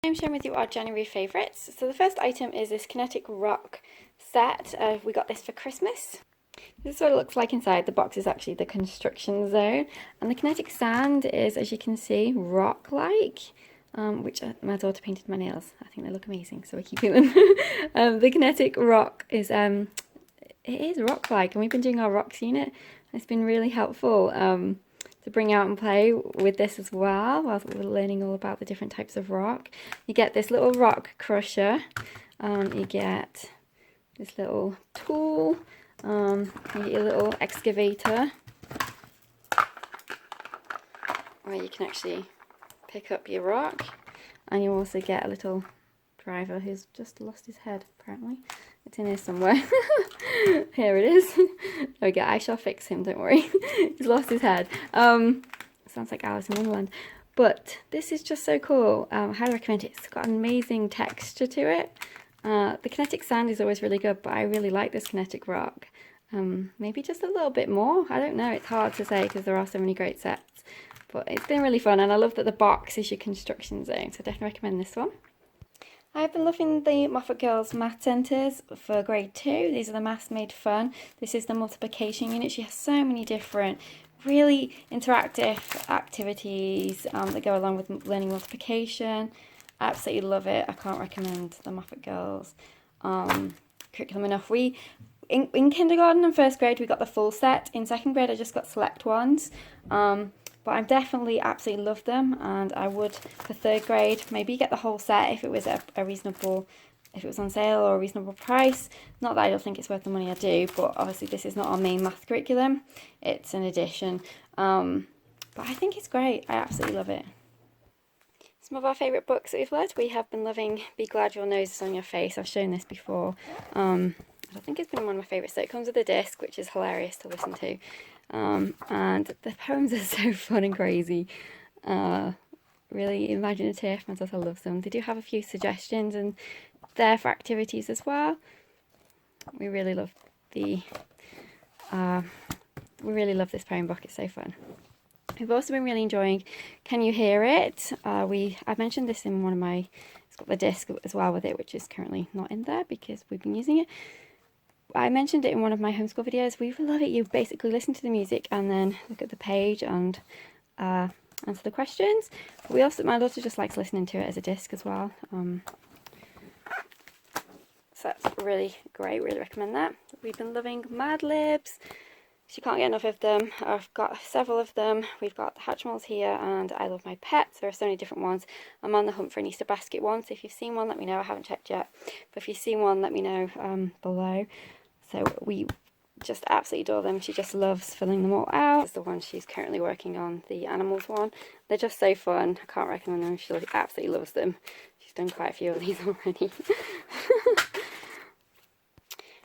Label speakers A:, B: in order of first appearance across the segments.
A: I'm sharing with you our January favourites. So the first item is this Kinetic Rock set. We got this for Christmas. This is what it looks like inside. The box is actually the construction zone. And the kinetic sand is, as you can see, rock-like, which my daughter painted my nails. I think they look amazing, so we're keeping them. The Kinetic Rock is, it is rock-like, and we've been doing our rocks unit. It's been really helpful to bring out and play with this as well, while we're learning all about the different types of rock. You get this little rock crusher, you get this little tool, you get your little excavator, where you can actually pick up your rock, and you also get a little driver who's just lost his head, apparently. It's in here somewhere. Here it is. Okay, I shall fix him, don't worry. He's lost his head. Sounds like Alice in Wonderland. But this is just so cool. I highly recommend it. It's got an amazing texture to it. The kinetic sand is always really good, but I really like this kinetic rock. Maybe just a little bit more. I don't know. It's hard to say because there are so many great sets. But it's been really fun, and I love that the box is your construction zone. So I definitely recommend this one. I've been loving the Moffat Girls Math Centres for grade 2. These are the Maths Made Fun. This is the multiplication unit. She has so many different really interactive activities that go along with learning multiplication. Absolutely love it. I can't recommend the Moffat Girls curriculum enough. In kindergarten and first grade we got the full set. In second grade I just got select ones. But I definitely absolutely love them, and I would, for third grade, maybe get the whole set if it was a reasonable, if it was on sale or a reasonable price. Not that I don't think it's worth the money I do, but obviously this is not our main math curriculum. It's an addition. But I think it's great. I absolutely love it. Some of our favourite books that we've read. We have been loving Be Glad Your Nose is on Your Face. I've shown this before. I think it's been one of my favourites. So it comes with a disc, which is hilarious to listen to. And the poems are so fun and crazy, really imaginative. My daughter loves them. They do have a few suggestions and there for activities as well. We really love this poem book. It's so fun. We've also been really enjoying Can You Hear It? I mentioned this in one of my, it's got the disc as well with it, which is currently not in there because we've been using it. I mentioned it in one of my homeschool videos. We love it. You basically listen to the music and then look at the page and answer the questions. But we also, my daughter just likes listening to it as a disc as well. So that's really great. Really recommend that. We've been loving Mad Libs. She can't get enough of them. I've got several of them. We've got the Hatchimals here and I Love My Pets. There are so many different ones. I'm on the hunt for an Easter basket one, so if you've seen one, let me know. I haven't checked yet. But if you've seen one, let me know below. So we just absolutely adore them. She just loves filling them all out. It's the one she's currently working on, the animals one. They're just so fun. I can't recommend them. She absolutely loves them. She's done quite a few of these already.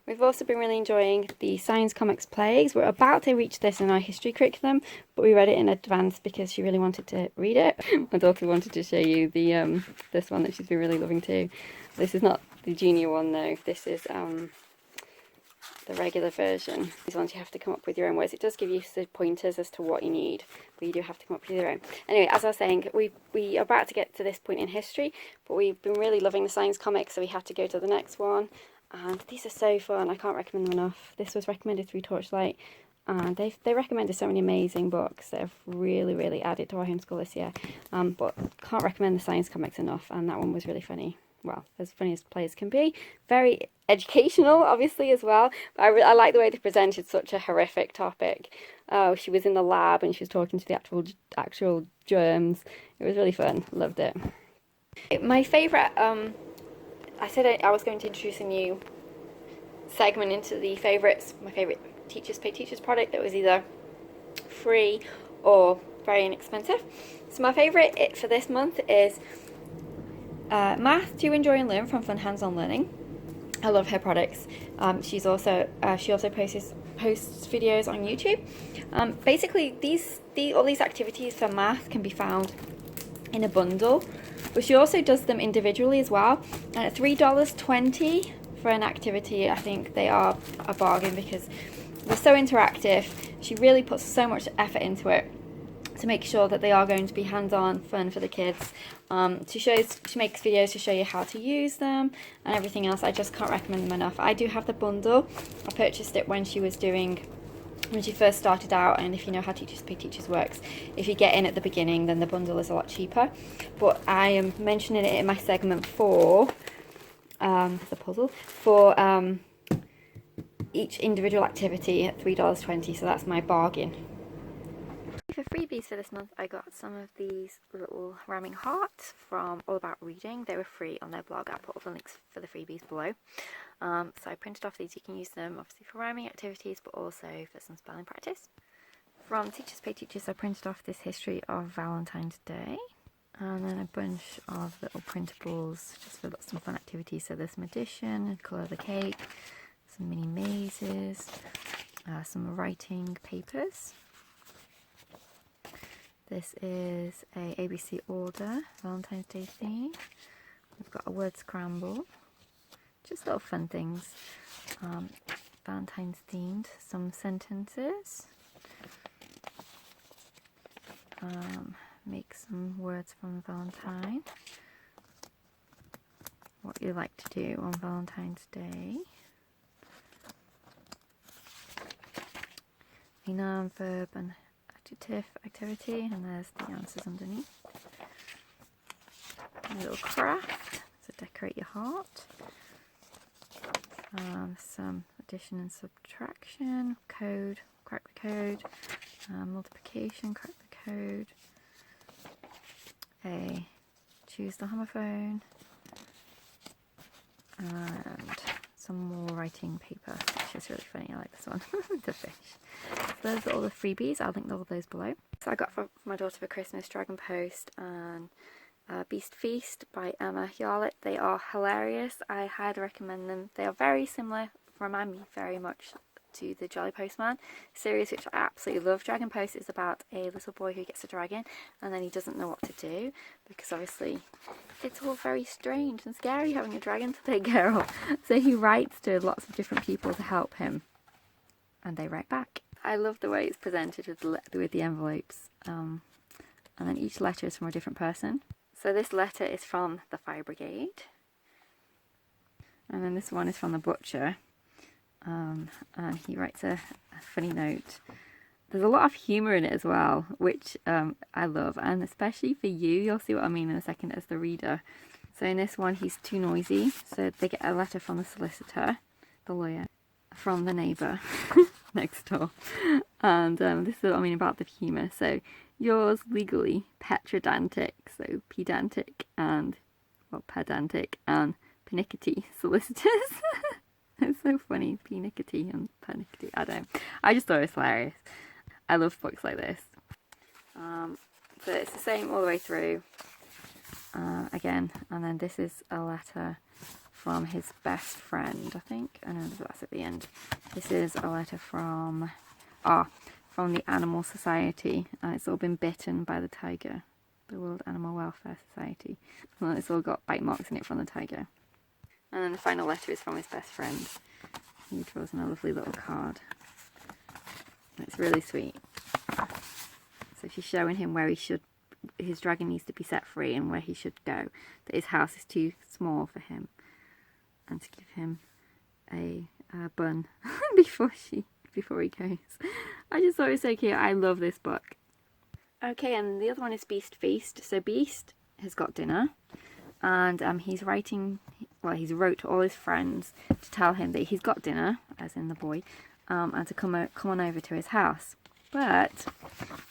A: We've also been really enjoying the Science Comics plays. We're about to reach this in our history curriculum, but we read it in advance because she really wanted to read it. My daughter wanted to show you the this one that she's been really loving too. This is not the junior one though. This is the regular version. These ones you have to come up with your own words. It does give you some pointers as to what you need, but you do have to come up with your own. Anyway, as I was saying, we are about to get to this point in history, but we've been really loving the science comics, so we have to go to the next one. And these are so fun. I can't recommend them enough. This was recommended through Torchlight, and they recommended so many amazing books that have really added to our homeschool this year. But can't recommend the science comics enough, and that one was really funny. Well, as funny as players can be. Very educational, obviously, as well. But I like the way they presented such a horrific topic. Oh, she was in the lab and she was talking to the actual germs. It was really fun. Loved it. My favourite, I said I was going to introduce a new segment into the favourites. My favourite Teachers Pay Teachers product that was either free or very inexpensive. So my favourite for this month is Math to Enjoy and Learn from Fun Hands-On Learning. I love her products. She also posts videos on YouTube. Basically, all these activities for math can be found in a bundle, but she also does them individually as well. And at $3.20 for an activity, I think they are a bargain because they're so interactive. She really puts so much effort into it. to make sure that they are going to be hands-on fun for the kids. She makes videos to show you how to use them and everything else. I just can't recommend them enough. I do have the bundle. I purchased it when she first started out, and if you know how Teachers Pay Teachers works, if you get in at the beginning, then the bundle is a lot cheaper. But I am mentioning it in my segment for the puzzle for each individual activity at $3.20, so that's my bargain. For freebies for this month, I got some of these little rhyming hearts from All About Reading. They were free on their blog. I'll put all the links for the freebies below. So I printed off these. You can use them obviously for rhyming activities, but also for some spelling practice. From Teachers Pay Teachers, I printed off this history of Valentine's Day, and then a bunch of little printables just for some fun activities. So there's some addition, colour the cake, some mini mazes, some writing papers. This is a ABC order, Valentine's Day theme. We've got a word scramble, just little fun things. Valentine's themed, some sentences. Make some words from Valentine. What you like to do on Valentine's Day. A noun, verb and adjective activity, and there's the answers underneath. A little craft, so decorate your heart. Some addition and subtraction, code, crack the code, multiplication, crack the code, choose the homophone, and some more writing paper, which is really funny. I like this one. The fish. So those are all the freebies. I'll link all of those below. So I got for my daughter for Christmas Dragon Post and Beast Feast by Emma Hewlett. They are hilarious. I highly recommend them. They are very similar, remind me very much to the Jolly Postman series, which I absolutely love. Dragon Post is about a little boy who gets a dragon and then he doesn't know what to do, because obviously it's all very strange and scary having a dragon to take care of. So he writes to lots of different people to help him, and they write back. I love the way it's presented with the envelopes, and then each letter is from a different person. So this letter is from the Fire Brigade, and then this one is from the Butcher. And he writes a funny note. There's a lot of humour in it as well, which I love, and especially for you'll see what I mean in a second as the reader. So in this one, he's too noisy, so they get a letter from the solicitor, the lawyer, from the neighbour next door. And this is what I mean about the humour. So yours legally, pedantic, so pedantic and, well, pedantic and pernickety solicitors. It's so funny, pernickety and pernickety. I don't know. I just thought it was hilarious. I love books like this. So it's the same all the way through. Again, and then this is a letter from his best friend, I think. I know that's at the end. This is a letter from the Animal Society. It's all been bitten by the tiger. The World Animal Welfare Society. And it's all got bite marks in it from the tiger. And then the final letter is from his best friend. He draws in a lovely little card. It's really sweet. So she's showing him where his dragon needs to be set free and where he should go. That his house is too small for him. And to give him a bun before he goes. I just thought it was so cute. I love this book. Okay, and the other one is Beast Feast. So Beast has got dinner. And he's wrote to all his friends to tell him that he's got dinner, as in the boy, and to come on over to his house. But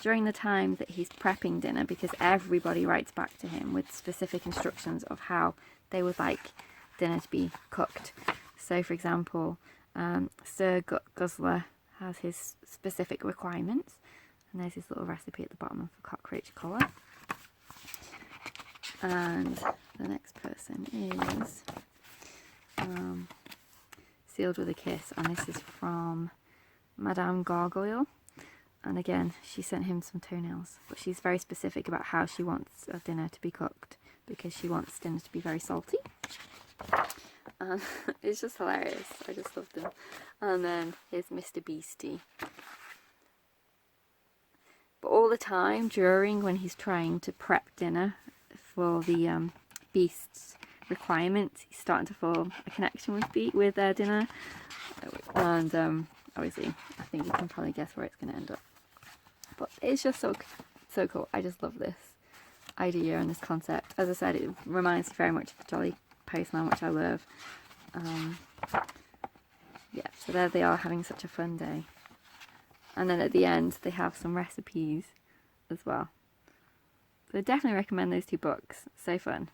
A: during the time that he's prepping dinner, because everybody writes back to him with specific instructions of how they would like dinner to be cooked. So, for example, Sir Guzzler has his specific requirements, and there's his little recipe at the bottom of a cockroach collar. And the next person is Sealed with a Kiss, and this is from Madame Gargoyle. And again, she sent him some toenails, but she's very specific about how she wants a dinner to be cooked, because she wants dinner to be very salty. And it's just hilarious. I just loved him. And then here's Mr. Beastie. But all the time during when he's trying to prep dinner for the beast's requirements, he's starting to form a connection with dinner. And obviously, I think you can probably guess where it's going to end up. But it's just so cool. I just love this idea and this concept. As I said, it reminds me very much of the Jolly Postman, which I love. Yeah, so there they are having such a fun day. And then at the end, they have some recipes as well. So I definitely recommend those 2 books. So fun.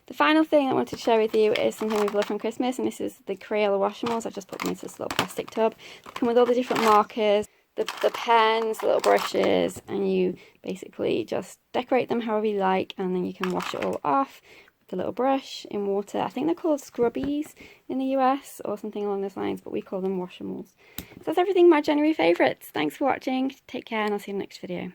A: The final thing I wanted to share with you is something we've loved from Christmas, and this is the Crayola Washimals. I've just put them into this little plastic tub. They come with all the different markers, the pens, the little brushes, and you basically just decorate them however you like, and then you can wash it all off with the little brush in water. I think they're called Scrubbies in the US or something along those lines, but we call them Washimals. So that's everything, my January favourites. Thanks for watching. Take care, and I'll see you in the next video.